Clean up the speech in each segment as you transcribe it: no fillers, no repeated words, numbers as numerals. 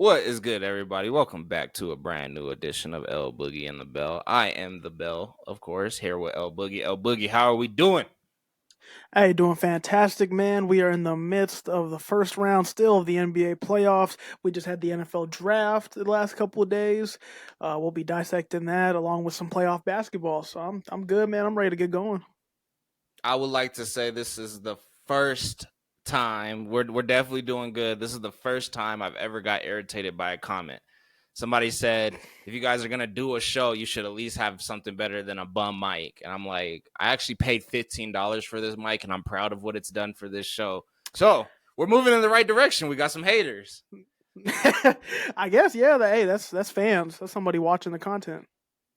What is good, everybody? Welcome back to a brand new edition of El Boogie and The Bell. I am The Bell, of course, here with El Boogie. El Boogie, how are we doing? Hey, doing fantastic, man. We are in the midst of the first round still of the NBA playoffs. We just had the NFL draft the last couple of days. We'll be dissecting that along with some playoff basketball. So I'm good, man. I'm ready to get going. I would like to say this is the first time we're definitely doing good. This is the first time I've ever got irritated by a comment. Somebody said, if you guys are gonna do a show, you should at least have something better than a bum mic. And I'm like, I actually paid $15 for this mic, and I'm proud of what it's done for this show. So we're moving in the right direction. We got some haters. I guess, yeah. Hey, that's fans. That's somebody watching the content.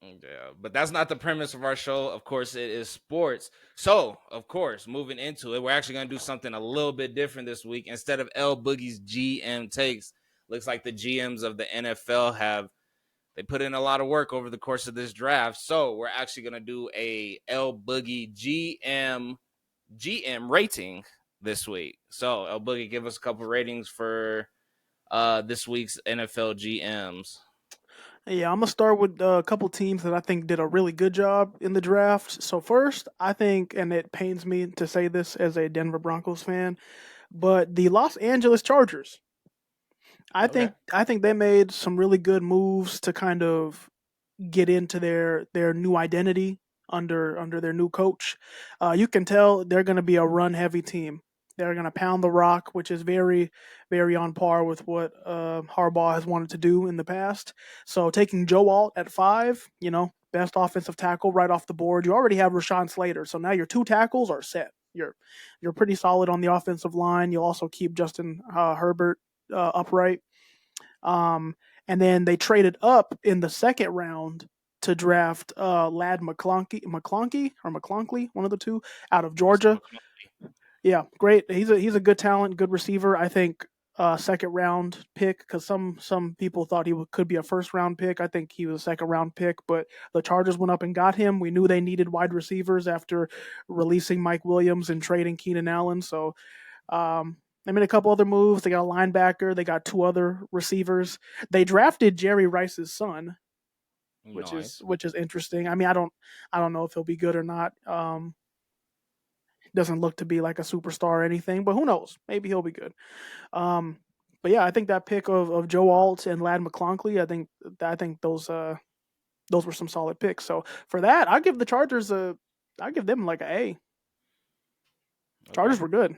Yeah, but that's not the premise of our show. Of course, it is sports. So, of course, moving into it, we're actually going to do something a little bit different this week. Instead of L Boogie's GM takes, looks like the GMs of the NFL they put in a lot of work over the course of this draft. So, we're actually going to do a L Boogie GM rating this week. So, L Boogie, give us a couple ratings for this week's NFL GMs. Yeah, I'm gonna start with a couple teams that I think did a really good job in the draft. So first, I think, and it pains me to say this as a Denver Broncos fan, but the Los Angeles Chargers. I Okay. think I think they made some really good moves to kind of get into their new identity under their new coach. You can tell they're going to be a run heavy team. They're going to pound the rock, which is very on par with what Harbaugh has wanted to do in the past. So taking Joe Alt at 5, best offensive tackle right off the board. You already have Rashawn Slater, so now your two tackles are set. You're pretty solid on the offensive line. You'll also keep Justin Herbert upright. Um, and then they traded up in the second round to draft Lad McClonky, one of the two, out of Mr. Georgia. McClung. Yeah, great. He's a good talent, good receiver. I think second round pick because some people thought could be a first round pick. I think he was a second round pick, but the Chargers went up and got him. We knew they needed wide receivers after releasing Mike Williams and trading Keenan Allen. So they made a couple other moves. They got a linebacker. They got two other receivers. They drafted Jerry Rice's son, which is Nice. which is interesting. I mean, I don't know if he'll be good or not. Doesn't look to be like a superstar or anything, but who knows? Maybe he'll be good. Um, but yeah, I think that pick of Joe Alt and Lad McClonkley, I think those were some solid picks. So for that, I give them like a A. Okay. Chargers were good.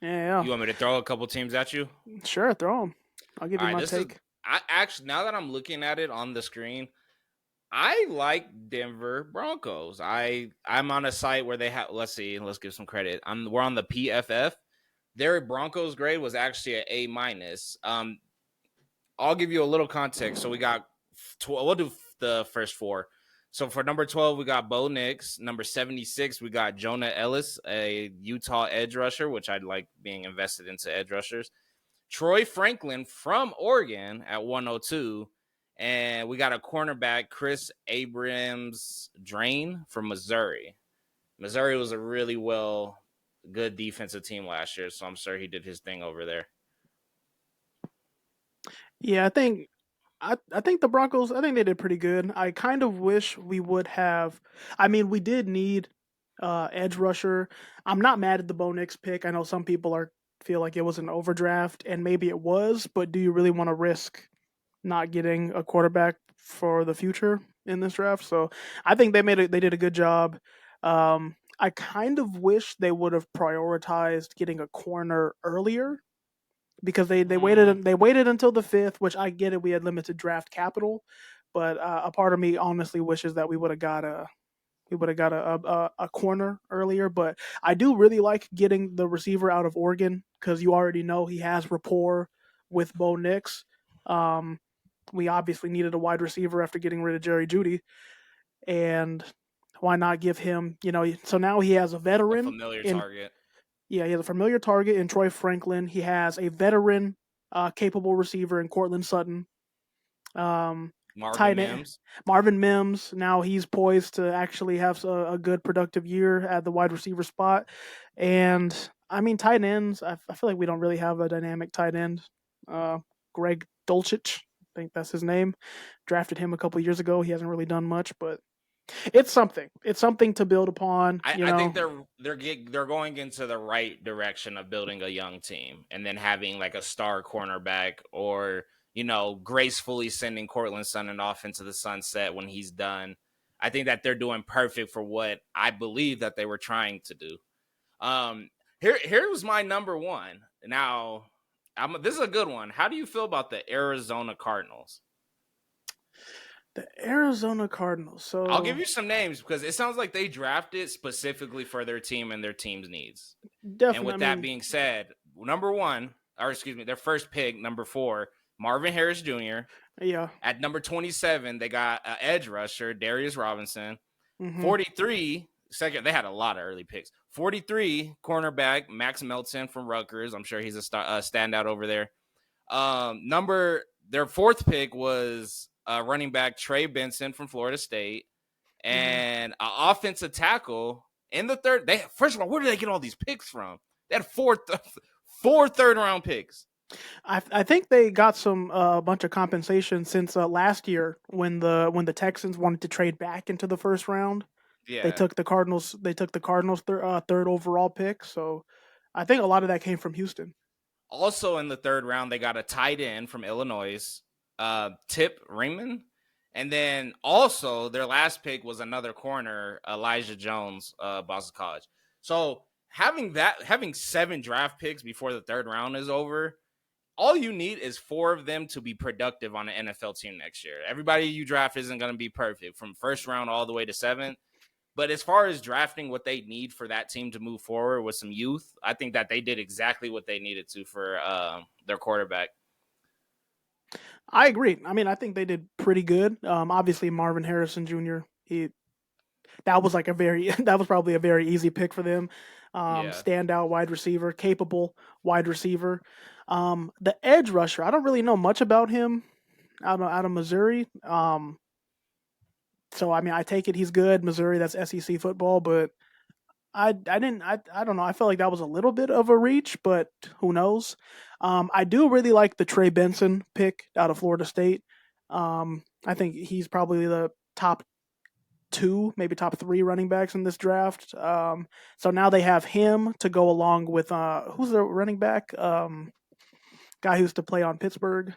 Yeah, You want me to throw a couple teams at you? sure, throw them. I'll give All you right. my This is take. I actually now that I'm looking at it on the screen, I like Denver Broncos. I'm on a site where they have. Let's see. Let's give some credit. We're on the PFF. Their Broncos grade was actually an A minus. I'll give you a little context. So we got. We'll do the first four. So for number 12, we got Bo Nix. Number 76, we got Jonah Ellis, a Utah edge rusher, which I'd like being invested into edge rushers. Troy Franklin from Oregon at 102. And we got a cornerback, Chris Abrams Drain from Missouri. Missouri was a really good defensive team last year, so I'm sure he did his thing over there. Yeah, I think the Broncos. I think they did pretty good. I kind of wish we would have. I mean, we did need edge rusher. I'm not mad at the Bo Nix pick. I know some people are feel like it was an overdraft, and maybe it was. But do you really want to risk not getting a quarterback for the future in this draft? So I think they did a good job. I kind of wish they would have prioritized getting a corner earlier because they waited until the fifth, which I get it. We had limited draft capital, but a part of me honestly wishes that we would have got a corner earlier. But I do really like getting the receiver out of Oregon because you already know he has rapport with Bo Nix. Um, we obviously needed a wide receiver after getting rid of Jerry Judy, and why not give him? So now he has a A veteran familiar in target. yeah, he has a familiar target in Troy Franklin. He has a veteran, capable receiver in Cortland Sutton. Um, Marvin tight end Mims. Marvin Mims. Now he's poised to actually have a good productive year at the wide receiver spot. And I mean, tight ends. I feel like we don't really have a dynamic tight end. Greg Dulcich. I think that's his name. Drafted him a couple years ago. He hasn't really done much, but it's something. It's something to build upon. I think they're going into the right direction of building a young team and then having like a star cornerback or gracefully sending Cortland Sutton off into the sunset when he's done. I think that they're doing perfect for what I believe that they were trying to do. Here was my number one. Now, this is a good one. How do you feel about the Arizona Cardinals? The Arizona Cardinals. I'll So give you some names because it sounds like they drafted specifically for their team and their team's needs. And definitely, with that being said, number one, or excuse me, their first pick, number 4, Marvin Harris Jr. yeah. At number 27, they got edge rusher, Darius Robinson. Mm-hmm. 43, second, they had a lot of early picks. 43, cornerback, Max Melton from Rutgers. I'm sure he's a standout over there. Their fourth pick was running back Trey Benson from Florida State. And an offensive tackle in the third. First of all, where did they get all these picks from? They had four third-round picks. I think they got some bunch of compensation since last year when the Texans wanted to trade back into the first round. Yeah, They took the Cardinals. They took the Cardinals third overall pick. So I think a lot of that came from Houston. Also in the third round, they got a tight end from Illinois, Tip Raymond. And then also their last pick was another corner, Elijah Jones, Boston College. So having 7 draft picks before the third round is over, all you need is 4 of them to be productive on an NFL team next year. Everybody you draft isn't going to be perfect from first round all the way to 7th. But as far as drafting what they need for that team to move forward with some youth, I think that they did exactly what they needed to for their quarterback. I agree. I mean, I think they did pretty good. Obviously, Marvin Harrison Jr. That was probably a very easy pick for them. Standout wide receiver, capable wide receiver. The edge rusher, I don't really know much about him out of Missouri. So I mean, I take it he's good. Missouri, that's SEC football, but I don't know. I felt like that was a little bit of a reach, but who knows? I do really like the Trey Benson pick out of Florida State. I think he's probably the top 2, maybe top 3 running backs in this draft. So now they have him to go along with who's the running back? Guy who used to play on Pittsburgh.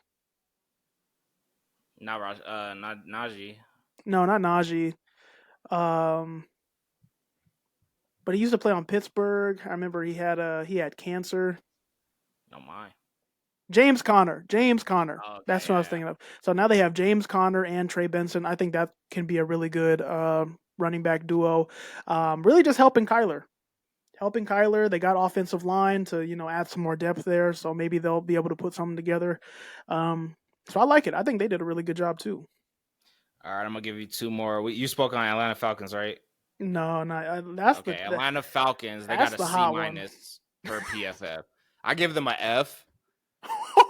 Not Najee. No, not Najee. But he used to play on Pittsburgh. I remember he had cancer. Oh my. James Conner. Okay, that's what I was thinking of. So now they have James Conner and Trey Benson. I think that can be a really good running back duo. Really just helping Kyler. They got offensive line to, add some more depth there. So maybe they'll be able to put something together. So I like it. I think they did a really good job too. All right, I'm going to give you 2 more. You spoke on Atlanta Falcons, right? No, that's okay. Atlanta Falcons. They got a C- per PFF. I give them an F.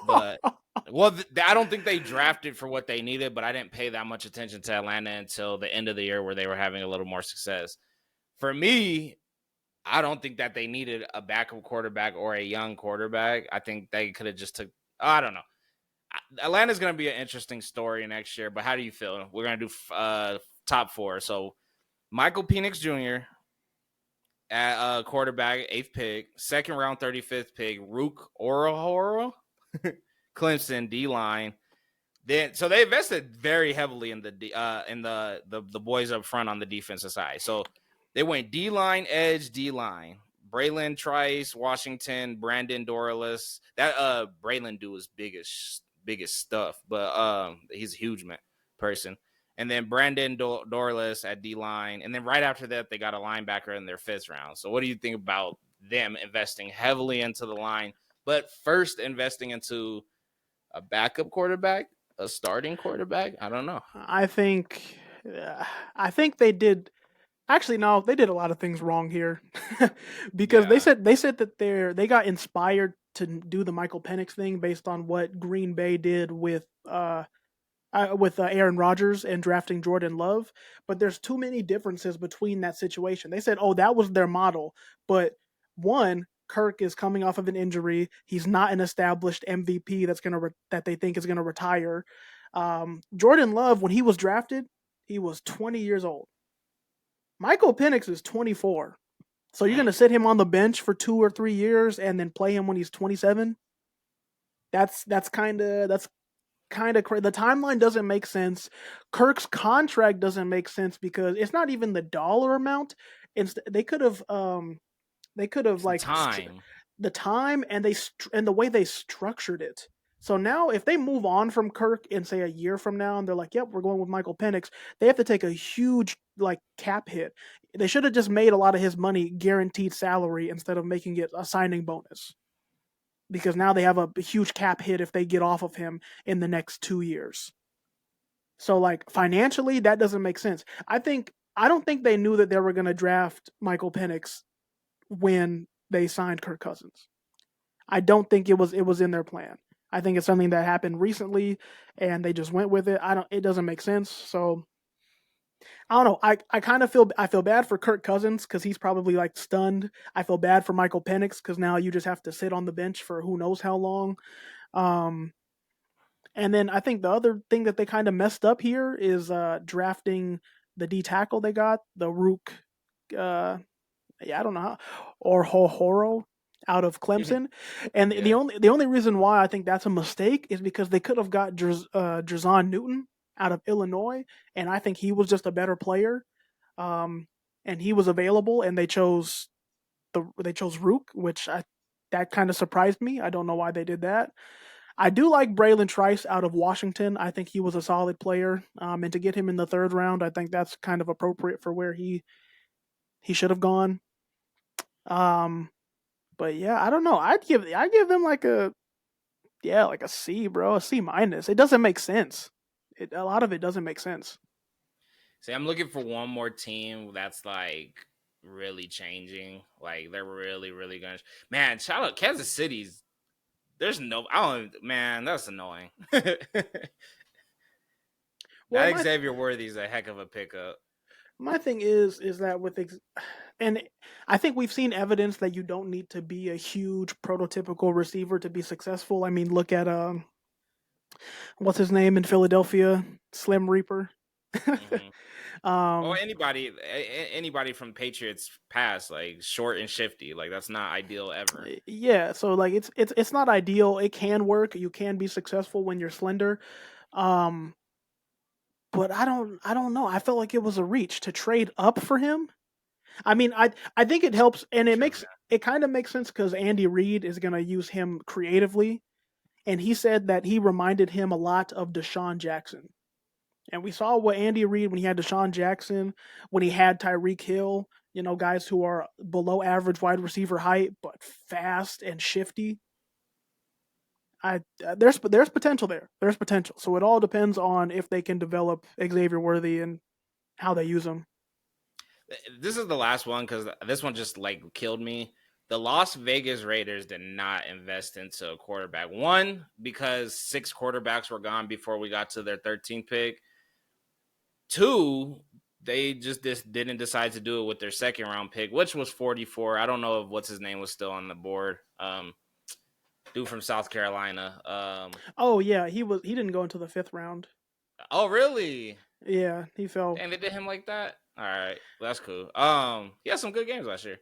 But I don't think they drafted for what they needed. But I didn't pay that much attention to Atlanta until the end of the year where they were having a little more success. For me, I don't think that they needed a backup quarterback or a young quarterback. I think they could have just took. I don't know. Atlanta's going to be an interesting story next year. But how do you feel? We're going to do top 4. So. Michael Penix Jr. at quarterback, 8th pick. 2nd round, 35th pick. Rook Orahoro, Clemson D-line. So they invested very heavily in the boys up front on the defensive side. So they went D-line, edge, D-line. Braylon Trice, Washington, Brandon Dorless. That Braylon dude is biggest stuff, but he's a huge person. And then Brandon Dorless at D-line. And then right after that, they got a linebacker in their 5th round. So what do you think about them investing heavily into the line, but first investing into a backup quarterback, a starting quarterback? I don't know. I think they did. Actually, no, they did a lot of things wrong here because they said that they got inspired to do the Michael Penix thing based on what Green Bay did with Aaron Rodgers and drafting Jordan Love, but there's too many differences between that situation. They said, oh, that was their model. But one, Kirk is coming off of an injury. He's not an established MVP that they think is gonna retire. Jordan Love, when he was drafted, he was 20 years old. Michael Penix is 24. So you're gonna sit him on the bench for 2 or 3 years and then play him when he's 27? That's kind of crazy. The timeline doesn't make sense. Kirk's contract doesn't make sense because it's not even the dollar amount. They could have It's the like time. the time and the way they structured it. So now, if they move on from Kirk and say a year from now, and they're like, "Yep, we're going with Michael Penix," they have to take a huge like cap hit. They should have just made a lot of his money guaranteed salary instead of making it a signing bonus. Because now they have a huge cap hit if they get off of him in the next 2 years. So like financially, that doesn't make sense. I don't think they knew that they were going to draft Michael Penix when they signed Kirk Cousins. I don't think it was in their plan. I think it's something that happened recently and they just went with it. It doesn't make sense. So I don't know. I kind of feel bad for Kirk Cousins because he's probably like stunned. I feel bad for Michael Penix because now you just have to sit on the bench for who knows how long. Um, and then I think the other thing that they kind of messed up here is drafting the D tackle they got, the Rook. Yeah, I don't know how, or Horo out of Clemson. And Yeah. the only reason why I think that's a mistake is because they could have got Drazon Newton out of Illinois, and I think he was just a better player. And he was available, and they chose Rook, that kind of surprised me. I don't know why they did that. I do like Braylon Trice out of Washington. I think he was a solid player, and to get him in the third round, I think that's kind of appropriate for where he should have gone. Um, but yeah, I don't know. I give them like a C, bro, a C minus. It doesn't make sense. A lot of it doesn't make sense. See, I'm looking for one more team that's like really changing. Like they're really, really gonna. Man, shout out Kansas City's. There's no. I don't. Man, that's annoying. Well, That Xavier Worthy's a heck of a pickup. my thing is that and I think we've seen evidence that you don't need to be a huge prototypical receiver to be successful. I mean, look at what's his name in Philadelphia, Slim Reaper. Mm-hmm. Oh, um, anybody from Patriots past, like short and shifty, like that's not ideal ever. yeah, so like it's not ideal. It can work. You can be successful when you're slender. Um, but I don't know. I felt like it was a reach to trade up for him. I mean, I think it helps, and True. it kind of makes sense because Andy Reid is going to use him creatively, and he said that he reminded him a lot of Deshaun Jackson. And we saw what Andy Reid when he had Deshaun Jackson, when he had Tyreek Hill, guys who are below average wide receiver height but fast and shifty. There's potential there. There's potential. So it all depends on if they can develop Xavier Worthy and how they use him. This is the last one because this one just like killed me. The Las Vegas Raiders did not invest into a quarterback. One, because 6 quarterbacks were gone before we got to their 13th pick. Two, they just didn't decide to do it with their second round pick, which was 44. I don't know if what's his name was still on the board. Dude from South Carolina. Oh yeah, he didn't go into the fifth round. Oh really? Yeah, he fell. And they did him like that. All right, well, that's cool. He had some good games last year.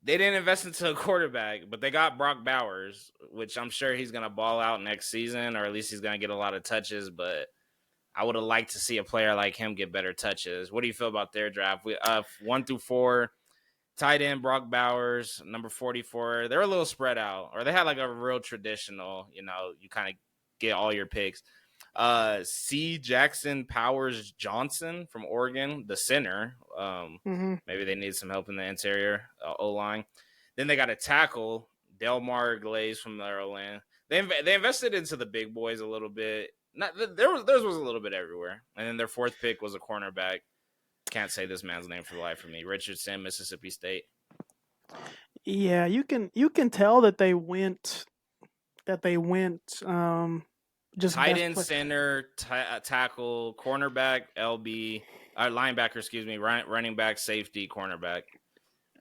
They didn't invest into a quarterback, but they got Brock Bowers, which I'm sure he's gonna ball out next season, or at least he's gonna get a lot of touches. But I would have liked to see a player like him get better touches. What do you feel about their draft? 1 through 4, tight end Brock Bowers, number 44. They're a little spread out, or they had like a real traditional. You kind of get all your picks. C. Jackson Powers Johnson from Oregon, the center. Mm-hmm. Maybe they need some help in the interior O line. Then they got a tackle, Delmar Glaze from Maryland. They invested into the big boys a little bit. Theirs was a little bit everywhere. And then their 4th pick was a cornerback. Can't say this man's name for the life of me. Richardson, Mississippi State. Yeah, you can tell that they went just Tight best end, play. center, tackle, cornerback, LB, linebacker, excuse me, running back, safety, cornerback.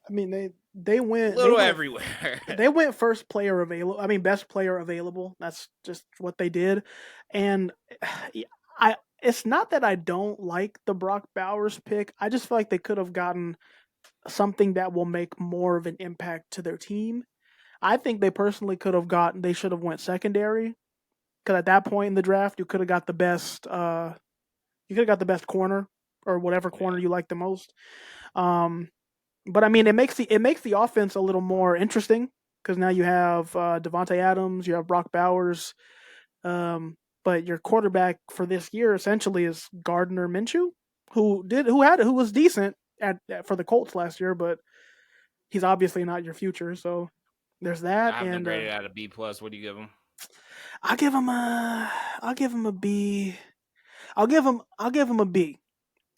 I mean, they A went they little went everywhere. they went first player available. I mean, best player available. That's just what they did. And I it's not that I don't like the Brock Bowers pick. I just feel like they could have gotten something that will make more of an impact to their team. I think they should have went secondary because at that point in the draft you could have got the best corner or whatever corner Yeah. you like the most. Um, but I mean, it makes the offense a little more interesting because now you have Devonte Adams, you have Brock Bowers, but your quarterback for this year essentially is Gardner Minshew, who was decent for the Colts last year, but he's obviously not your future. So there's that, I have them and graded at a B plus. What do you give them? I'll give him a I'll give him a B. I'll give him a B.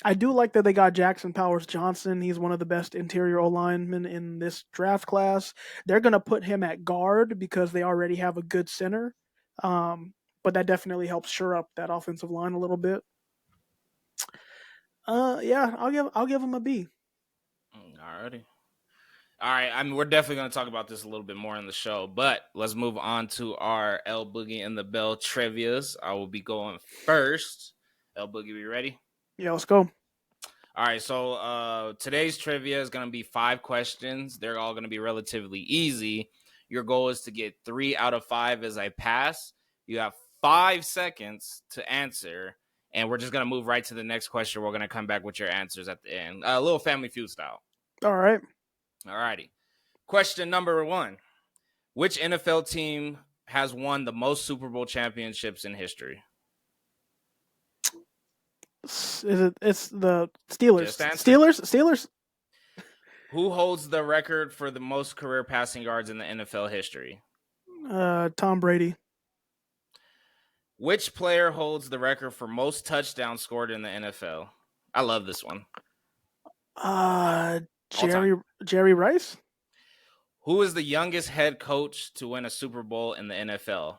I do like that they got Jackson Powers Johnson. He's one of the best interior O linemen in this draft class. They're going to put him at guard because they already have a good center. But that definitely helps shore up that offensive line a little bit. Yeah, I'll give him a B. Alrighty. All right. I mean, we're definitely going to talk about this a little bit more in the show, but let's move on to our El Boogie and the Bell trivias. I will be going first. El Boogie, you ready? Yeah, let's go. All right, so today's trivia is going to be 5 questions. They're all going to be relatively easy. Your goal is to get 3 out of 5 as I pass. You have 5 seconds to answer, and we're just going to move right to the next question. We're going to come back with your answers at the end. A little Family Feud style. All right. All righty. Question number 1. Which NFL team has won the most Super Bowl championships in history? It's the Steelers. Just answer. Steelers. Who holds the record for the most career passing yards in the NFL history? Tom Brady. Which player holds the record for most touchdowns scored in the NFL? I love this one. Jerry Rice. Who is the youngest head coach to win a Super Bowl in the NFL?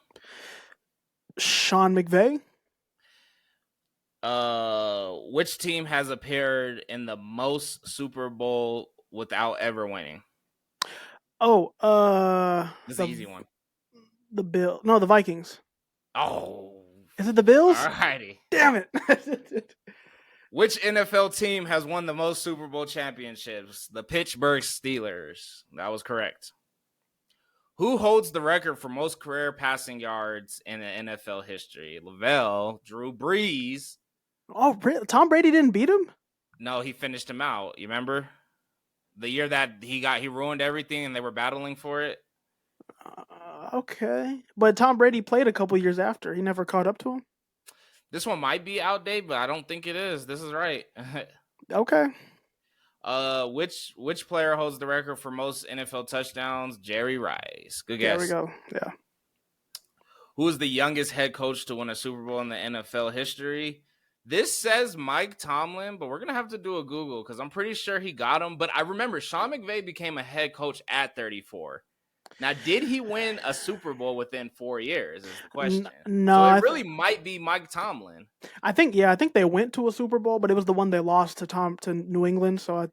Sean McVay. Which team has appeared in the most Super Bowl without ever winning? Oh, This is an easy one. The Vikings. Oh. Is it the Bills? Alrighty. Damn it. Which NFL team has won the most Super Bowl championships? The Pittsburgh Steelers. That was correct. Who holds the record for most career passing yards in the NFL history? Lavelle, Drew Brees. Oh, Tom Brady didn't beat him? No, he finished him out. You remember? The year that he ruined everything and they were battling for it. Okay. But Tom Brady played a couple years after. He never caught up to him? This one might be outdated, but I don't think it is. This is right. Okay. Which player holds the record for most NFL touchdowns? Jerry Rice. Good guess. There we go. Yeah. Who is the youngest head coach to win a Super Bowl in the NFL history? This says Mike Tomlin, but we're going to have to do a Google because I'm pretty sure he got him. But I remember Sean McVay became a head coach at 34. Now, did he win a Super Bowl within 4 years is the question. No. So it really might be Mike Tomlin. I think they went to a Super Bowl, but it was the one they lost to New England. So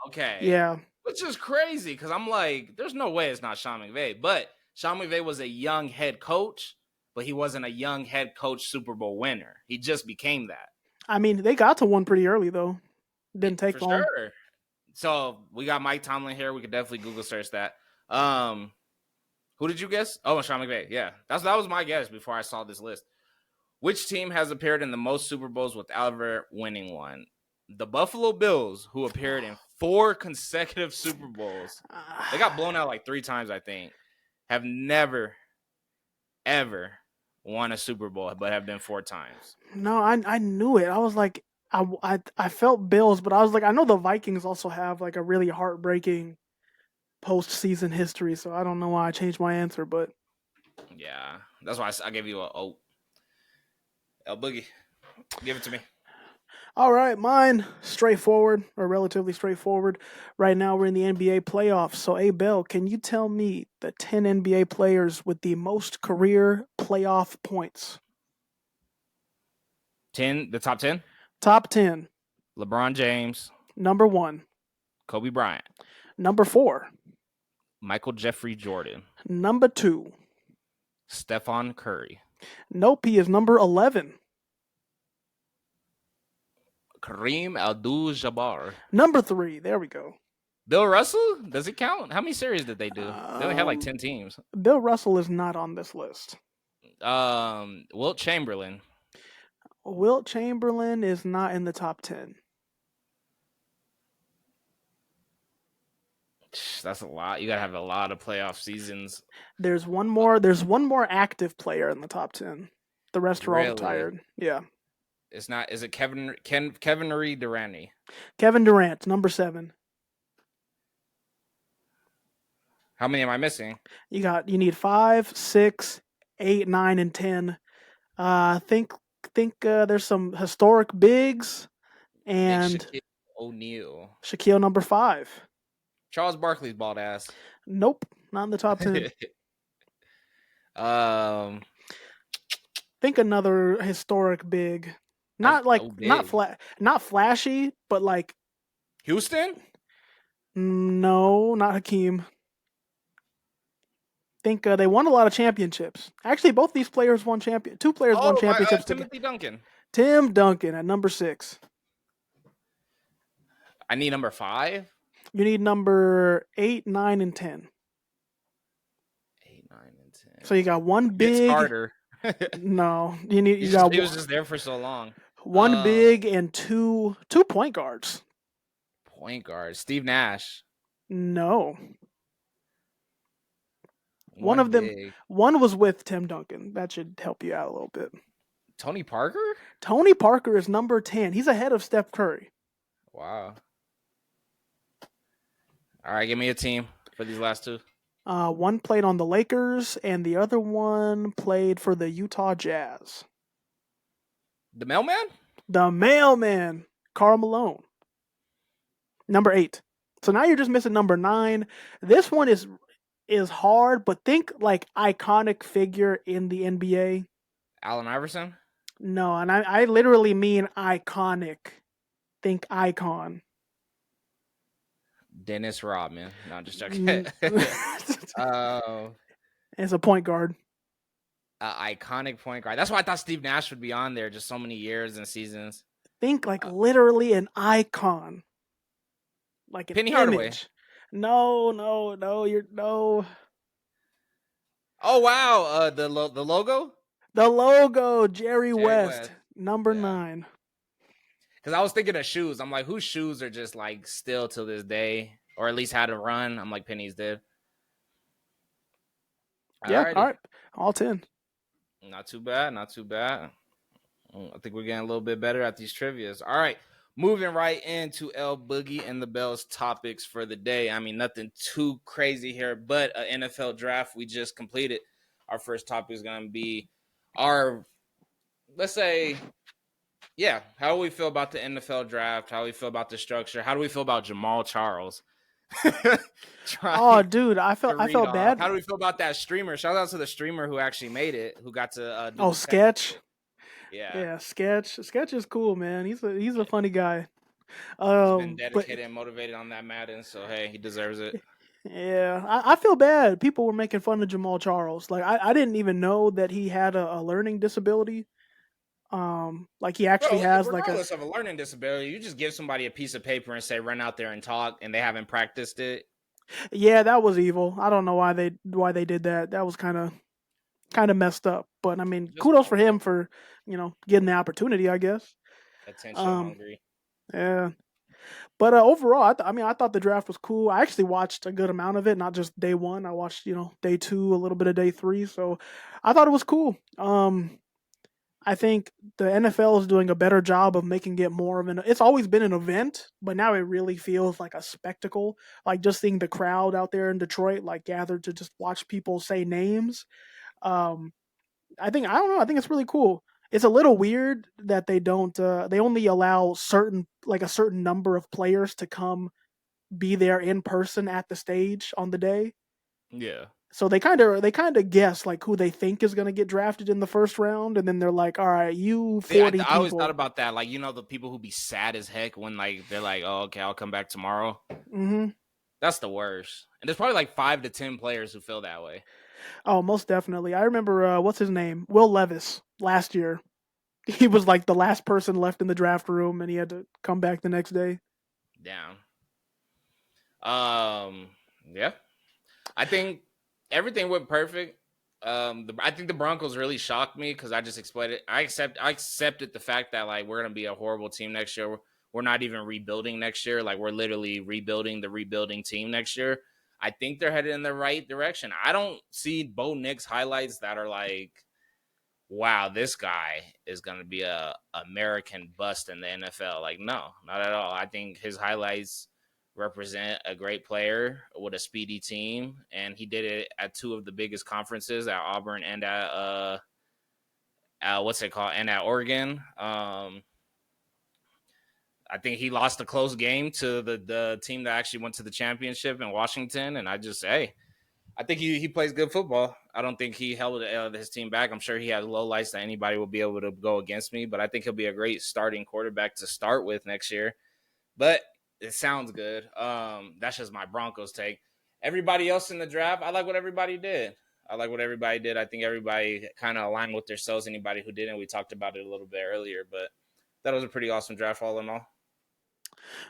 Okay. Yeah. Which is crazy because I'm like, there's no way it's not Sean McVay. But Sean McVay was a young head coach, but he wasn't a young head coach Super Bowl winner. He just became that. I mean, they got to one pretty early, though. Didn't take long. Sure. So we got Mike Tomlin here. We could definitely Google search that. Who did you guess? Oh, Sean McVay. Yeah, that was my guess before I saw this list. Which team has appeared in the most Super Bowls without ever winning one? The Buffalo Bills, who appeared in 4 consecutive Super Bowls. They got blown out like 3 times, I think. Have never, ever won a Super Bowl, but have been 4 times. No, I knew it. I was like, I felt Bills, but I was like, I know the Vikings also have like a really heartbreaking postseason history, so I don't know why I changed my answer, but yeah, that's why I gave you a O. El Boogie, give it to me. All right, mine straightforward or relatively straightforward. Right now we're in the NBA playoffs. So, Bell, can you tell me the 10 NBA players with the most career playoff points? 10, the top 10? Top 10. LeBron James. Number 1. Kobe Bryant. Number 4. Michael Jeffrey Jordan. Number 2. Stephon Curry. Nope, he is number 11. Kareem Abdul-Jabbar. Number 3. There we go. Bill Russell? Does it count? How many series did they do? They only had like 10 teams. Bill Russell is not on this list. Wilt Chamberlain. Wilt Chamberlain is not in the top 10. That's a lot. You gotta have a lot of playoff seasons. There's one more active player in the top 10. The rest are all retired. Yeah. It's not. Is it Kevin Durant? Kevin Durant, number 7. How many am I missing? You need 5, 6, 8, 9, and 10. Think there's some historic bigs and Big Shaquille O'Neal. Shaquille number 5. Charles Barkley's bald ass. Nope, not in the top 10. Think another historic big. Not not flashy, but like Houston? No, not Hakeem. Think they won a lot of championships. Actually, both these players won Two players won championships. Timothy Duncan. Tim Duncan at number 6. I need number 5. You need number 8, 9, and 10. 8, 9, and 10. So you got one big. It's Carter. No, you He was just there for so long. One big and two point guards. Point guard. Steve Nash. No. One of them. One was with Tim Duncan. That should help you out a little bit. Tony Parker? Tony Parker is number 10. He's ahead of Steph Curry. Wow. All right, give me a team for these last two. One played on the Lakers, and the other one played for the Utah Jazz. The mailman? The mailman, Karl Malone. Number 8. So now you're just missing number 9. This one is hard, but think like iconic figure in the NBA. Allen Iverson? No, and I literally mean iconic. Think icon. Dennis Rodman. No, I'm just joking. It's a point guard. Iconic point guard. That's why I thought Steve Nash would be on there. Just so many years and seasons. Think like literally an icon. Like an Penny image. Hardaway. No. You're no. Oh wow! The logo. The logo, Jerry West, number 9. Because I was thinking of shoes. I'm like, whose shoes are just like still to this day, or at least had a run? I'm like, Penny's did. Yeah, all right. All 10. Not too bad. I think we're getting a little bit better at these trivias. All right. Moving right into El Boogie and the Bell's topics for the day. I mean, nothing too crazy here, but an NFL draft we just completed. Our first topic is going to be let's say, how do we feel about the NFL draft? How do we feel about the structure? How do we feel about Jamal Charles? Oh, dude, I felt bad. How do we feel about that streamer? Shout out to the streamer who actually made it, who got to Sketch. Yeah, Sketch. Sketch is cool, man. He's a funny guy. He's been dedicated and motivated on that Madden, so hey, he deserves it. Yeah, I feel bad. People were making fun of Jamal Charles. Like I didn't even know that he had a learning disability. Like he actually has regardless of a learning disability, you just give somebody a piece of paper and say run out there and talk, and they haven't practiced it. Yeah, that was evil. I don't know why they did that. That was kind of messed up. But I mean, kudos for him for getting the opportunity, I guess. Attention hungry. Yeah. But overall, I thought the draft was cool. I actually watched a good amount of it, not just day 1. I watched, day 2, a little bit of day 3. So I thought it was cool. I think the NFL is doing a better job of making it more of it's always been an event, but now it really feels like a spectacle. Like just seeing the crowd out there in Detroit, like gathered to just watch people say names. I think it's really cool. It's a little weird that they don't. They only allow a certain number of players to come be there in person at the stage on the day. Yeah. So they kind of guess like who they think is going to get drafted in the first round, and then they're like, "All right, you 40 I always thought about that, like the people who be sad as heck when like they're like, "Oh, okay, I'll come back tomorrow." Mm-hmm. That's the worst. And there's probably like 5 to 10 players who feel that way. Oh, most definitely. I remember what's his name? Will Levis last year. He was like the last person left in the draft room, and he had to come back the next day. Down. Um, yeah. I think everything went perfect. I think the Broncos really shocked me because I just explained it. I accepted the fact that like we're gonna be a horrible team next year. We're not even rebuilding next year. Like we're literally rebuilding the rebuilding team next year. I think they're headed in the right direction. I don't see Bo Nix highlights that are like, wow, this guy is going to be a American bust in the NFL. Like, no, not at all. I think his highlights represent a great player with a speedy team, and he did it at two of the biggest conferences at Auburn and at what's it called, and at Oregon. I think he lost a close game to the team that actually went to the championship in Washington, and I think he plays good football. I don't think he held his team back. I'm sure he has low lights that anybody will be able to go against me, but I think he'll be a great starting quarterback to start with next year. But it sounds good. That's just my Broncos take. Everybody else in the draft, I like what everybody did. I think everybody kind of aligned with themselves. Anybody who didn't, we talked about it a little bit earlier, but that was a pretty awesome draft all in all.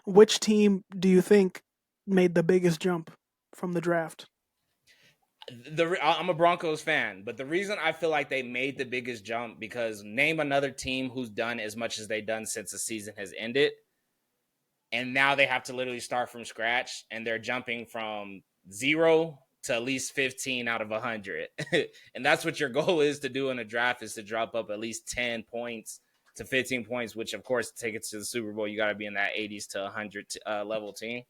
Which team do you think made the biggest jump from the draft? I'm a Broncos fan, but the reason I feel like they made the biggest jump because name another team who's done as much as they've done since the season has ended, and now they have to literally start from scratch, and they're jumping from 0 to at least 15 out of 100, and that's what your goal is to do in a draft is to drop up at least 10 points to 15 points, which of course to take it to the Super Bowl, you got to be in that 80s to 100 level team.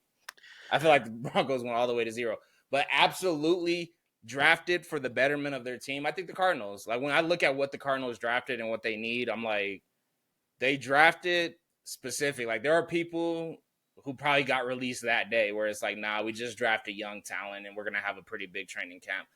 I feel like the Broncos went all the way to 0, but absolutely drafted for the betterment of their team. I think the Cardinals, like when I look at what the Cardinals drafted and what they need, I'm like, they drafted specific. Like there are people who probably got released that day where it's like, nah, we just drafted young talent and we're going to have a pretty big training camp.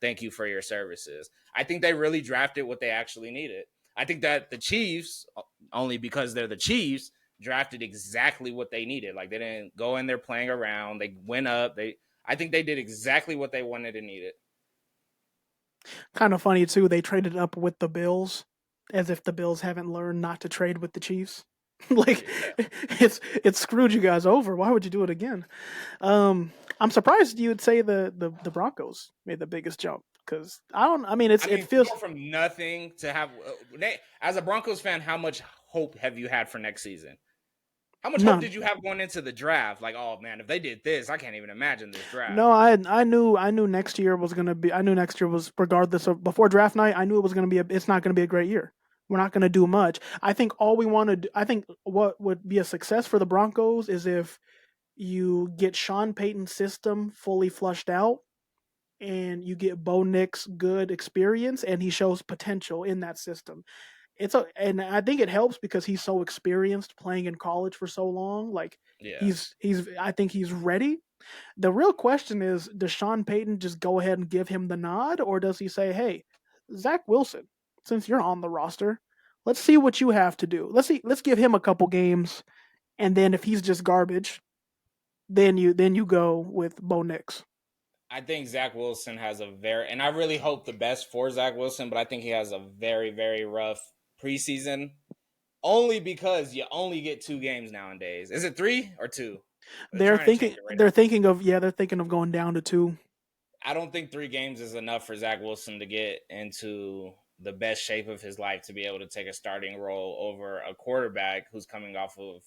Thank you for your services. I think they really drafted what they actually needed. I think that the Chiefs, only because they're the Chiefs, drafted exactly what they needed. Like they didn't go in there playing around. They went up. I think they did exactly what they wanted and needed. Kind of funny too. They traded up with the Bills, as if the Bills haven't learned not to trade with the Chiefs. Like Yeah. it's screwed you guys over. Why would you do it again? I'm surprised you would say the Broncos made the biggest jump because I don't. I mean, I it mean, to feels go from nothing to have as a Broncos fan, how much hope have you had for next season? How much hope none. did you have going into the draft? Like, oh man, if they did this, I can't even imagine this draft. No, I knew next year was gonna be. I knew next year was regardless of before draft night. I knew it was gonna be. It's not gonna be a great year. We're not gonna do much. I think all we want to. I think what would be a success for the Broncos is if you get Sean Payton's system fully flushed out and you get Bo Nix good experience and he shows potential in that system. And I think it helps because he's so experienced playing in college for so long. Like Yeah, he's I think he's ready. The real question is, does Sean Payton just go ahead and give him the nod, or does he say, "Hey, Zach Wilson, since you're on the roster, let's see what you have to do. Let's give him a couple games, and then if he's just garbage, then you go with Bo Nix." I think Zach Wilson has and I really hope the best for Zach Wilson, but I think he has a very, very rough preseason. Only because you only get 2 games nowadays. Is it 3 or 2? They're trying to change it right now. They're thinking of going down to two. I don't think 3 games is enough for Zach Wilson to get into the best shape of his life to be able to take a starting role over a quarterback who's coming off of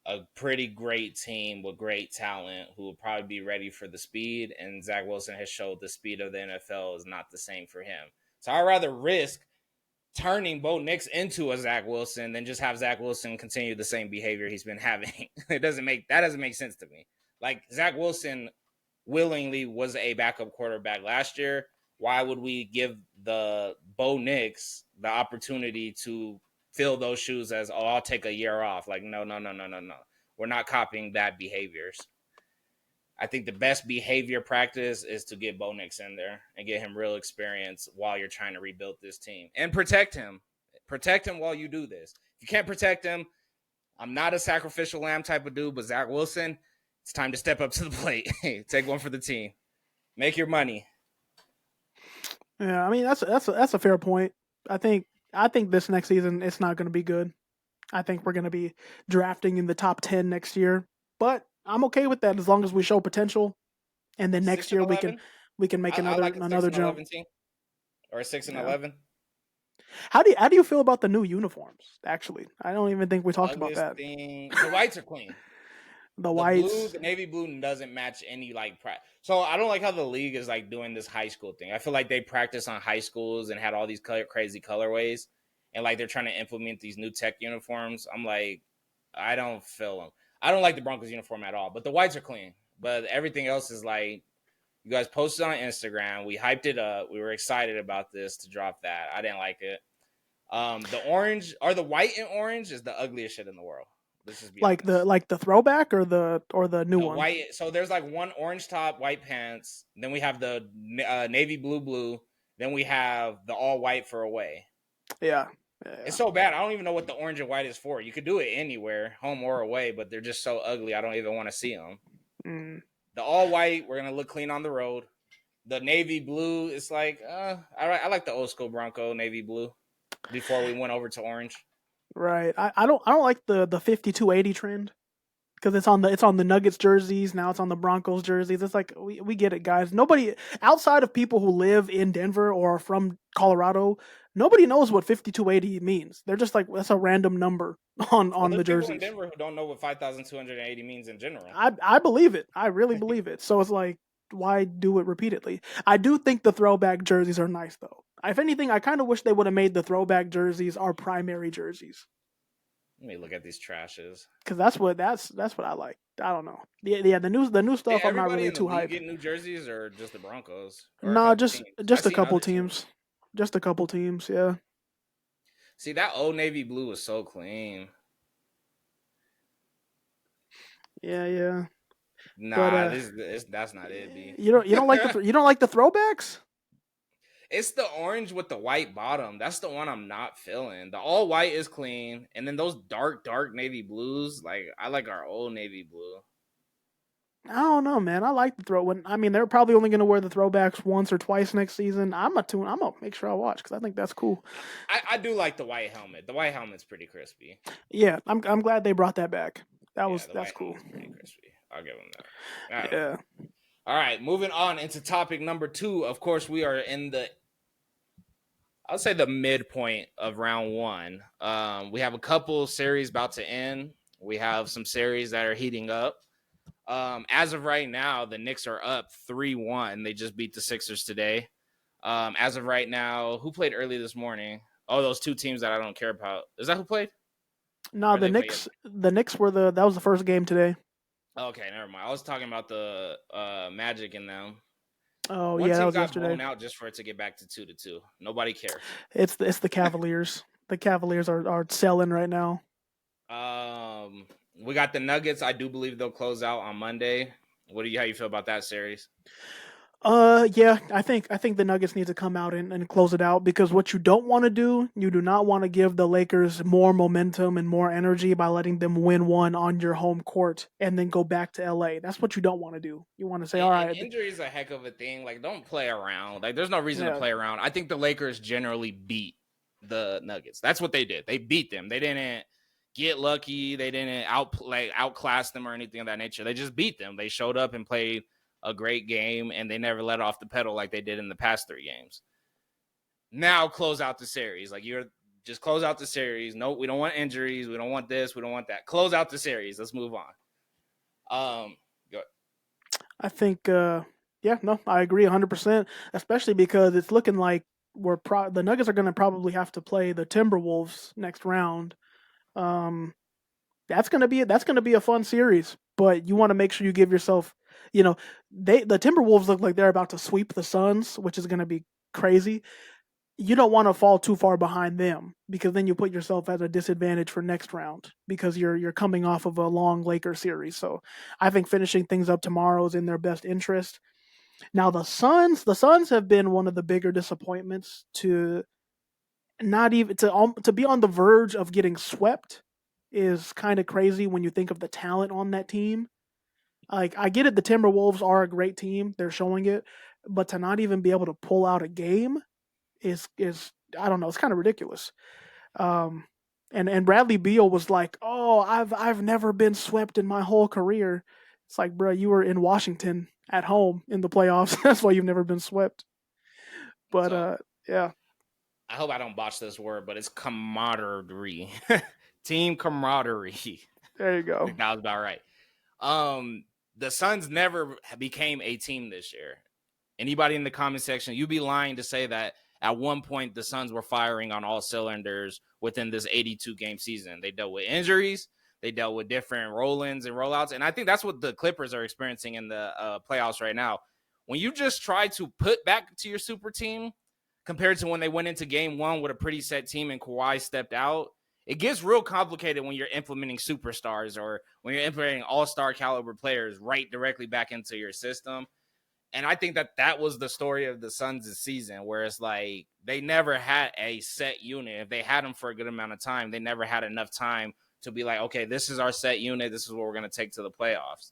a pretty great team with great talent who will probably be ready for the speed. And Zach Wilson has showed the speed of the NFL is not the same for him. So I'd rather risk turning Bo Nix into a Zach Wilson than just have Zach Wilson continue the same behavior he's been having. Doesn't make sense to me. Like Zach Wilson willingly was a backup quarterback last year. Why would we give the Bo Nix the opportunity to fill those shoes as, oh, I'll take a year off? Like, no. We're not copying bad behaviors. I think the best behavior practice is to get Bo Nix in there and get him real experience while you're trying to rebuild this team and protect him. Protect him while you do this. If you can't protect him, I'm not a sacrificial lamb type of dude, but Zach Wilson, It's time to step up to the plate. Take one for the team. Make your money. Yeah, I mean that's a fair point. I think I think this next season it's not going to be good. I think we're going to be drafting in the top 10 next year, but I'm okay with that as long as we show potential, and then next Six and year 11. we can make I like a six another and jump. 11 team, or a 6 and Yeah. 11. How do you feel about the new uniforms? Actually, I don't even think we talked about Ugliest that. thing. The whites are clean. The The blue, whites, the navy blue doesn't match any like. So I don't like how the league is like doing this high school thing. I feel like they practice on high schools and had all these crazy colorways, and like they're trying to implement these new tech uniforms. I'm like, I don't feel them. I don't like the Broncos uniform at all. But the whites are clean. But everything else is like, you guys posted on Instagram. We hyped it up. We were excited about this to drop that. I didn't like it. The orange or the white and orange is the ugliest shit in the world. Let's just be honest. like the throwback or the new The one. white, so there's like one orange top, white pants. Then we have the navy blue. Then we have the all white for away. Yeah. It's so bad. I don't even know what the orange and white is for. You could do it anywhere, home or away, but they're just so ugly. I don't even want to see them. Mm. The all white, we're gonna look clean on the road. The navy blue, it's like I like the old school Bronco navy blue before we went over to orange. Right. I don't like the 5280 trend because it's on the Nuggets jerseys now. It's on the Broncos jerseys. It's like we get it, guys. Nobody outside of people who live in Denver or are from Colorado, nobody knows what 5280 means. They're just like that's a random number Well, on there's the people in jerseys. Denver who don't know what 5,280 means in general. I believe it. I really believe it. So it's like why do it repeatedly? I do think the throwback jerseys are nice though. If anything, I kind of wish they would have made the throwback jerseys our primary jerseys. Let me look at these trashes. Because that's what I like. I don't know. Yeah, the new Did stuff. I'm not everybody really in the too league hype. get new jerseys or just the Broncos or a Nah, couple teams? I just a seen couple other teams. teams. Just a couple teams. Yeah. See, that old navy blue was so clean. Yeah. But Nah, that's not it, B. you don't like you don't like the throwbacks? It's the orange with the white bottom. That's the one I'm not feeling. The all white is clean, and then those dark navy blues. Like I like our old navy blue. I don't know, man. I like the throw. I mean, they're probably only going to wear the throwbacks once or twice next season. I'm gonna make sure I watch because I think that's cool. I do like the white helmet. The white helmet's pretty crispy. Yeah, I'm glad they brought that back. Yeah, the That's white cool. helmet's pretty crispy. I'll give them that. Yeah. All right, moving on into topic number 2. Of course, we are in I'll say the midpoint of round 1. We have a couple series about to end. We have some series that are heating up. As of right now, the Knicks are up 3-1. They just beat the Sixers today. As of right now, who played early this morning? Oh, those two teams that I don't care about. Is that who played? No, the Knicks were that was the first game today. Okay, never mind. I was talking about the Magic and them. Oh One yeah, that team was got yesterday. blown out just for it to get back to 2-2. Nobody cares. It's the Cavaliers. The Cavaliers are selling right now. We got the Nuggets. I do believe they'll close out on Monday. How you feel about that series? Yeah, I think the Nuggets need to come out and close it out because what you don't want to do, you do not want to give the Lakers more momentum and more energy by letting them win one on your home court and then go back to LA. That's what you don't want to do. You want to say, all right, injury is a heck of a thing. Like, don't play around. Like, there's no reason to play around. I think the Lakers generally beat the Nuggets. That's what they did. They beat them. They didn't get lucky. They didn't outclass them or anything of that nature. They just beat them. They showed up and played a great game, and they never let off the pedal like they did in the past 3 games. Now close out the series. Like, you're just close out the series. No, we don't want injuries. We don't want this. We don't want that. Close out the series. Let's move on. Go. I think, I agree 100%, especially because it's looking like the Nuggets are going to probably have to play the Timberwolves next round. That's gonna be a fun series, but you want to make sure you give yourself, the Timberwolves look like they're about to sweep the Suns, which is gonna be crazy. You don't want to fall too far behind them because then you put yourself at a disadvantage for next round because you're coming off of a long Lakers series. So I think finishing things up tomorrow is in their best interest. Now the Suns have been one of the bigger disappointments to not even to be on the verge of getting swept is kind of crazy when you think of the talent on that team. Like I get it, the Timberwolves are a great team. They're showing it, but to not even be able to pull out a game is I don't know. It's kind of ridiculous. Um, and Bradley Beal was like, "Oh, I've never been swept in my whole career." It's like, bro, you were in Washington at home in the playoffs. That's why you've never been swept. But So yeah, I hope I don't botch this word, but it's camaraderie, team camaraderie. there you I go. think that was about right. Um, the Suns never became a team this year. Anybody in the comment section, you'd be lying to say that at one point the Suns were firing on all cylinders within this 82 game season. They dealt with injuries, they dealt with different roll-ins and rollouts, and I think that's what the Clippers are experiencing in the playoffs right now. When you just try to put back to your super team compared to when they went into game one with a pretty set team and Kawhi stepped out, it gets real complicated when you're implementing superstars or when you're implementing all-star caliber players right directly back into your system. And I think that was the story of the Suns this season, where it's like they never had a set unit. If they had them for a good amount of time, they never had enough time to be like, okay, this is our set unit. This is what we're going to take to the playoffs.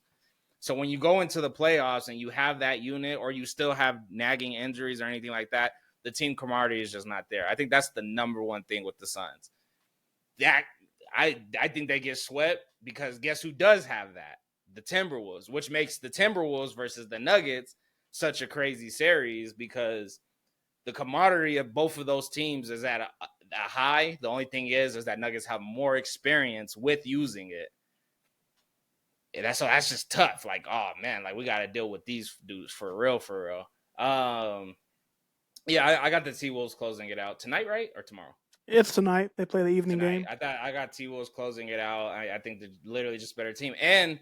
So when you go into the playoffs and you have that unit or you still have nagging injuries or anything like that, the team camaraderie is just not there. I think that's the number one thing with the Suns. That I think they get swept because guess who does have that? The Timberwolves, which makes the Timberwolves versus the Nuggets such a crazy series because the camaraderie of both of those teams is at a high. The only thing is that Nuggets have more experience with using it. And that's just tough. Like, oh man, like we got to deal with these dudes for real, for real. Yeah, I got the T Wolves closing it out tonight, right, or tomorrow? It's tonight. They play the evening Tonight. game. I got T Wolves closing it out. I think they're literally just a better team. And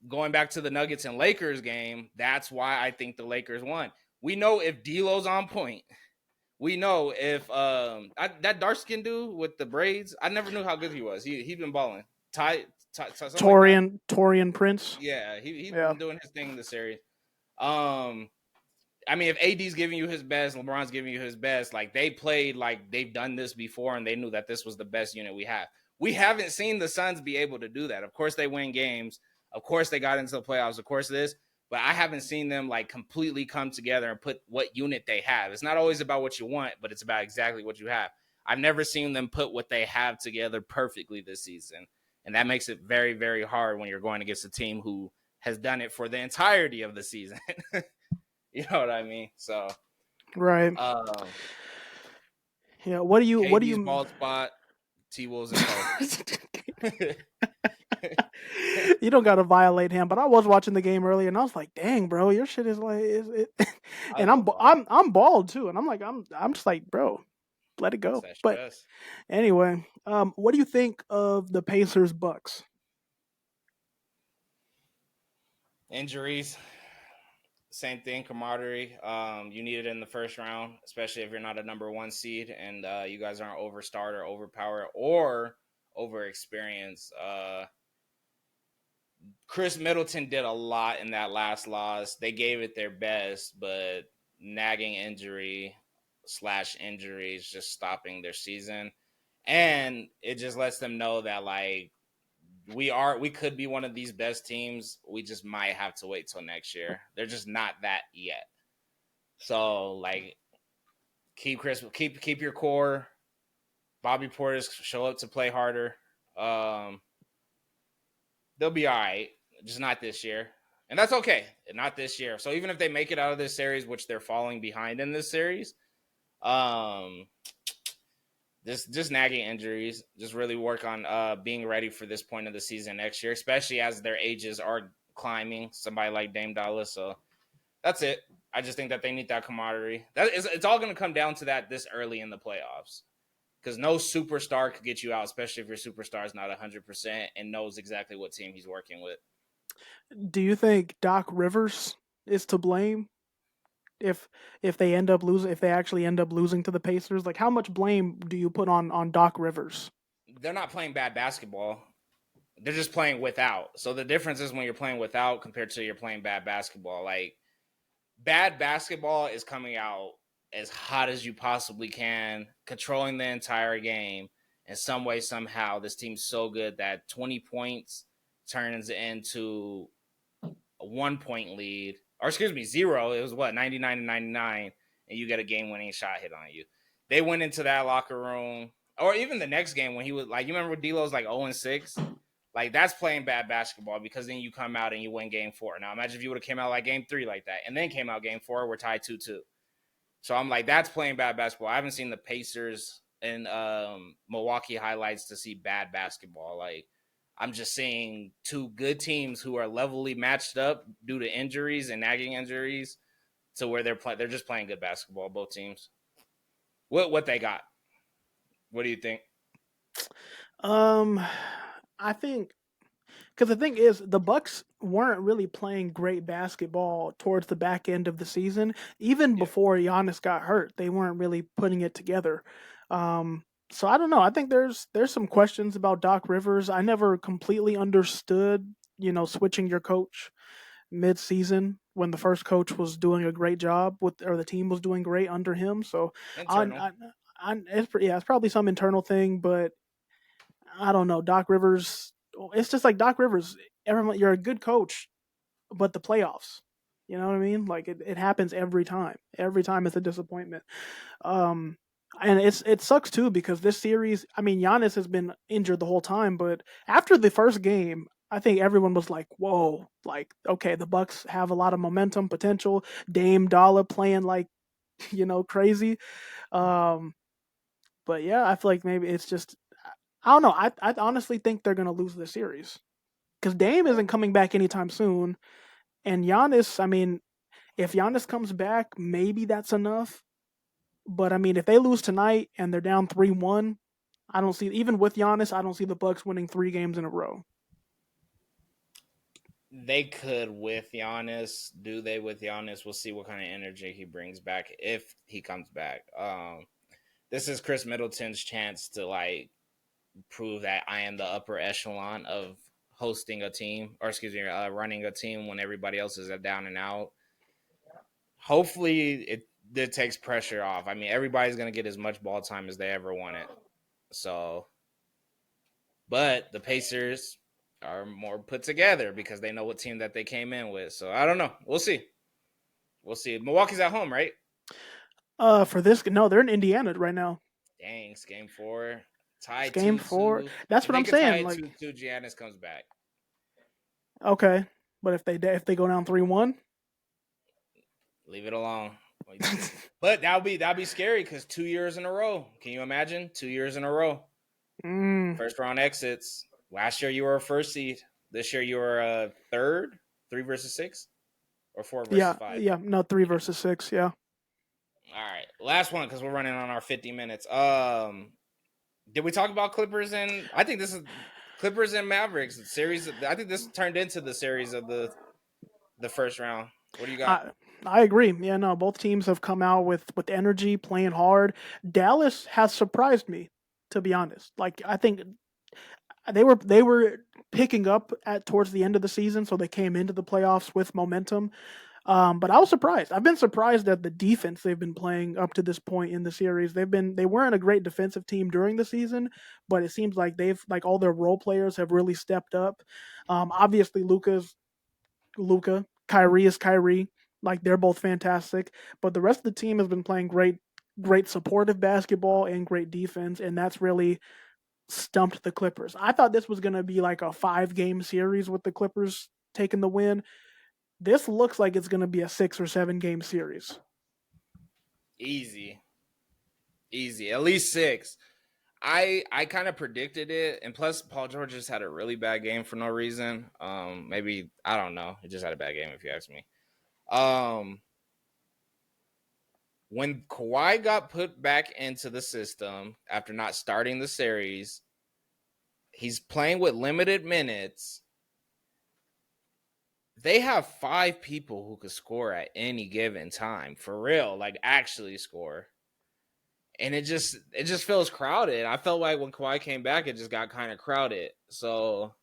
going back to the Nuggets and Lakers game, that's why I think the Lakers won. We know if D'Lo's on point. We know if that dark skin dude with the braids. I never knew how good he was. He's been balling. Something like that. Torian Prince. Yeah, he's Yeah. been doing his thing in the series. Um, I mean, if AD's giving you his best, LeBron's giving you his best, like they played like they've done this before and they knew that this was the best unit we have. We haven't seen the Suns be able to do that. Of course, they win games. Of course, they got into the playoffs. Of course, this, but I haven't seen them like completely come together and put what unit they have. It's not always about what you want, but it's about exactly what you have. I've never seen them put what they have together perfectly this season. And that makes it very, very hard when you're going against a team who has done it for the entirety of the season. You know what I mean? So, Right. um, Yeah. What do KD's you? bald spot, T Wolves and Co. You don't got to violate him. But I was watching the game earlier, and I was like, "Dang, bro, your shit is like," I and love bald. I'm bald too, and I'm just like, bro, let it It's go. that But stress. anyway, what do you think of the Pacers Bucks? Injuries, same thing, camaraderie. You need it in the first round, especially if you're not a number one seed and you guys aren't overstarred or overpowered or over experienced. Chris Middleton did a lot in that last loss. They gave it their best, but nagging injury slash injuries just stopping their season. And it just lets them know that like we could be one of these best teams. We just might have to wait till next year. They're just not that yet. So like keep your core. Bobby Portis show up to play harder. Um, they'll be all right. Just not this year. And that's okay. Not this year. So even if they make it out of this series, which they're falling behind in this series, um, just nagging injuries. Just really work on being ready for this point of the season next year, especially as their ages are climbing. Somebody like Dame Dallas. So that's it. I just think that they need that camaraderie. It's all going to come down to that this early in the playoffs. Because no superstar could get you out, especially if your superstar is not 100% and knows exactly what team he's working with. Do you think Doc Rivers is to blame if they end up losing, if they actually end up losing to the Pacers? Like, how much blame do you put on Doc Rivers? They're not playing bad basketball. They're just playing without. So the difference is when you're playing without compared to you're playing bad basketball. Like, bad basketball is coming out as hot as you possibly can, controlling the entire game. In some way, somehow, this team's so good that 20 points turns into a 1 point lead, or excuse me, zero. It was what, 99-99, and you get a game winning shot hit on you. They went into that locker room, or even the next game when he was like, you remember when D'Lo's like 0-6? Like, that's playing bad basketball, because then you come out and you win game 4. Now imagine if you would have came out like game 3 like that, and then came out game 4, we're tied 2-2. So I'm like, that's playing bad basketball. I haven't seen the Pacers and Milwaukee highlights to see bad basketball. Like, I'm just seeing two good teams who are levelly matched up due to injuries and nagging injuries, to where they're just playing good basketball, both teams. What they got? What do you think? I think because the thing is, the Bucks weren't really playing great basketball towards the back end of the season. Even Yeah. before Giannis got hurt, they weren't really putting it together. So I don't know. I think there's some questions about Doc Rivers. I never completely understood, switching your coach mid-season when the first coach was doing a great job with, or the team was doing great under him. So I, Internal. it's probably some internal thing, but I don't know. Doc Rivers, it's just like Doc Rivers. Everyone, you're a good coach, but the playoffs, you know what I mean? Like it happens every time. Every time it's a disappointment. Um, and it sucks too because this series. I mean, Giannis has been injured the whole time, but after the first game, I think everyone was like, "Whoa!" Like, okay, the Bucks have a lot of momentum, potential. Dame Dollar playing like crazy. Um, but yeah, I feel like maybe it's just I don't know. I honestly think they're gonna lose the series because Dame isn't coming back anytime soon, and Giannis. I mean, if Giannis comes back, maybe that's enough. But I mean, if they lose tonight and they're down 3-1, I don't see even with Giannis, I don't see the Bucks winning 3 games in a row. They could with Giannis. Do they with Giannis? We'll see what kind of energy he brings back if he comes back. This is Chris Middleton's chance to like prove that I am the upper echelon of hosting a team, or excuse me, running a team when everybody else is down and out. Hopefully, it takes pressure off. I mean, everybody's gonna get as much ball time as they ever wanted. So, but the Pacers are more put together because they know what team that they came in with. So I don't know. We'll see. We'll see. Milwaukee's at home, right? For this, no, they're in Indiana right now. Dang, it's game 4. It's Tied game 2 4. 2. That's If what they I'm can tie saying. it Like, 2-2, Giannis comes back. okay, but if they go down 3-1, Leave it alone. But that'll be scary because 2 years in a row. Can you imagine? 2 years in a row. mm, First round exits. Last year you were a first seed. This year you were a third. 3 versus 6 or 4 versus yeah, 5. yeah, no, 3 versus 6, yeah. All right, last one because we're running on our 50 minutes. Did we talk about Clippers and I think this is Clippers and Mavericks series? I think this turned into the series of the first round. What do you got? I I agree. Yeah, no, both teams have come out with energy, playing hard. Dallas has surprised me, to be honest. Like I think they were picking up at towards the end of the season, so they came into the playoffs with momentum. But I was surprised. I've been surprised at the defense they've been playing up to this point in the series. They weren't a great defensive team during the season, but it seems like they've like all their role players have really stepped up. Obviously Luca, Kyrie is Kyrie. Like they're both fantastic, but the rest of the team has been playing great supportive basketball and great defense, and that's really stumped the Clippers. I thought this was going to be like a 5 game series with the Clippers taking the win. This looks like it's going to be a 6 or 7 game series. Easy, easy. At least 6. I kind of predicted it, and plus Paul George just had a really bad game for no reason. Maybe I don't know. He just had a bad game, if you ask me. When Kawhi got put back into the system after not starting the series, he's playing with limited minutes. They have 5 people who could score at any given time, for real, like actually score. And it just feels crowded. I felt like when Kawhi came back, it just got kind of crowded. So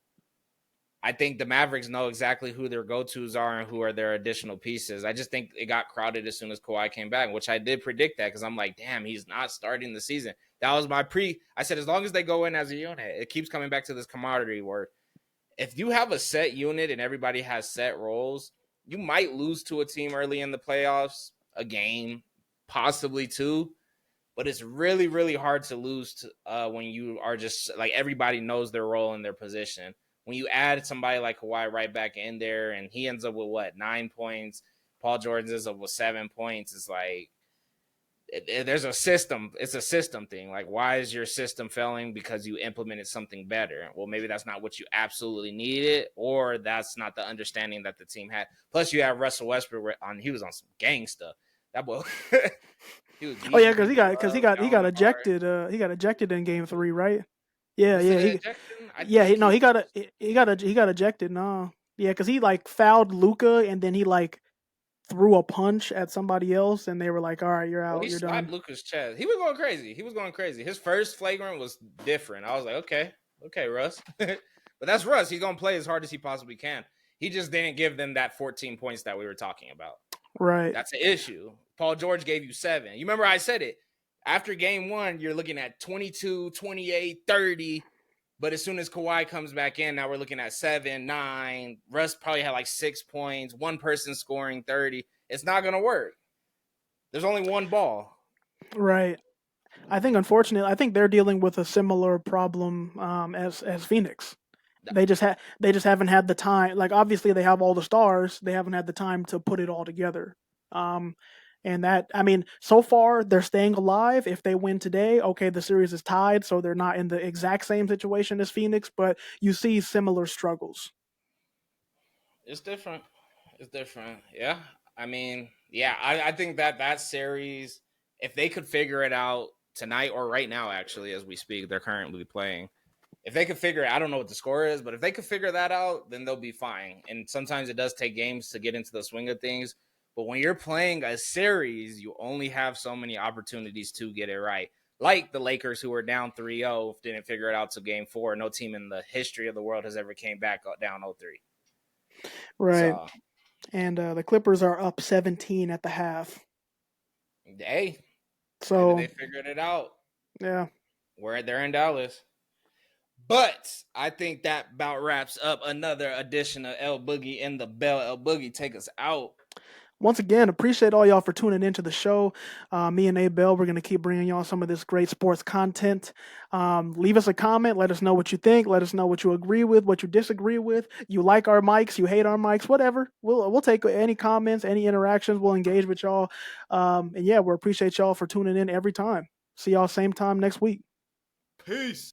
I think the Mavericks know exactly who their go-tos are and who are their additional pieces. I just think it got crowded as soon as Kawhi came back, which I did predict that because I'm like, damn, he's not starting the season. That was my I said, as long as they go in as a unit, it keeps coming back to this camaraderie where if you have a set unit and everybody has set roles, you might lose to a team early in the playoffs, a game, possibly two. But it's really, really hard to lose when you are just like everybody knows their role and their position. When you add somebody like Kawhi right back in there and he ends up with what, 9 points, Paul George ends up with 7 points, it's like there's a system. It's a system thing. Like, why is your system failing? Because you implemented something better. Well, maybe that's not what you absolutely needed, or that's not the understanding that the team had. Plus, you have Russell Westbrook on. He was on some gang stuff. That boy, he was Oh yeah, beating people up, he fouling got them hard. ejected. He got ejected in game 3, right? Yeah, Was yeah, it an he ejection? I yeah, he think no, he he got was. he got ejected. No, yeah, because he like fouled Luca and then he like threw a punch at somebody else, and they were like, "All right, you're Well, out, he you're slapped done." Luca's chest. He was going crazy. He was going crazy. His first flagrant was different. I was like, okay, Russ. But that's Russ. He's going to play as hard as he possibly can. He just didn't give them that 14 points that we were talking about. Right, That's the issue. Paul George gave you 7. You remember I said it. After game 1, you're looking at 22, 28, 30. But as soon as Kawhi comes back in, now we're looking at 7, 9. Russ probably had like 6 points. One person scoring 30. It's not going to work. There's only one ball. right. I think unfortunately, I think they're dealing with a similar problem as Phoenix. They just haven't had the time. Like obviously they have all the stars, they haven't had the time to put it all together. Um, and that I mean, so far they're staying alive. If they win today, okay, the series is tied, so they're not in the exact same situation as Phoenix, but you see similar struggles. It's different. It's different. Yeah. I mean, yeah, I think that series, if they could figure it out tonight or right now, actually, as we speak, they're currently playing. If they could figure it, I don't know what the score is, but if they could figure that out, then they'll be fine. And sometimes it does take games to get into the swing of things. But when you're playing a series, you only have so many opportunities to get it right. Like the Lakers, who were down 3-0, didn't figure it out to game 4. No team in the history of the world has ever came back down 0-3. Right. So, And the Clippers are up 17 at the half. hey, maybe So they figured it out. yeah. They're in Dallas. But I think that about wraps up another edition of El Boogie and the Bell. El Boogie, take us out. Once again, appreciate all y'all for tuning into the show. Me and A Bell, we're going to keep bringing y'all some of this great sports content. Leave us a comment. Let us know what you think. Let us know what you agree with, what you disagree with. You like our mics, you hate our mics, whatever. We'll take any comments, any interactions. We'll engage with y'all. And yeah, we appreciate y'all for tuning in every time. See y'all same time next week. Peace.